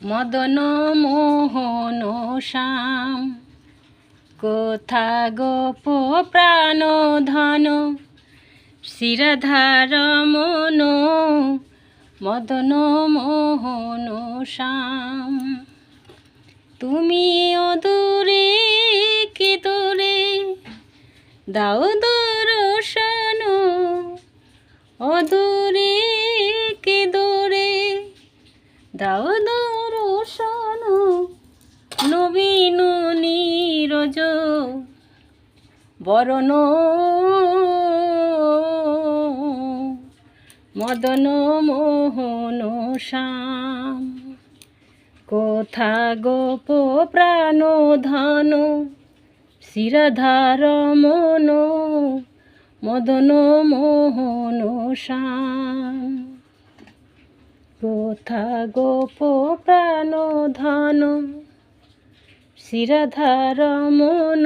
মদন মোহন শ্যাম, কোথা গোপ প্রাণ ধন, শিরধার মন, মদন মোহন শ্যাম। তুমি অদূরে কি দূরে, দাও দর্শন, অদূরে কি দূরে, দাও দর্শন। নবীন নীরজ বরণ, মদন মোহন শ্যাম। কোথা গোপ প্রাণ ধন, শিরধার মন, মদন মোহন শ্যাম। কোথা গোপ প্রাণ ধন, শিরধার মন,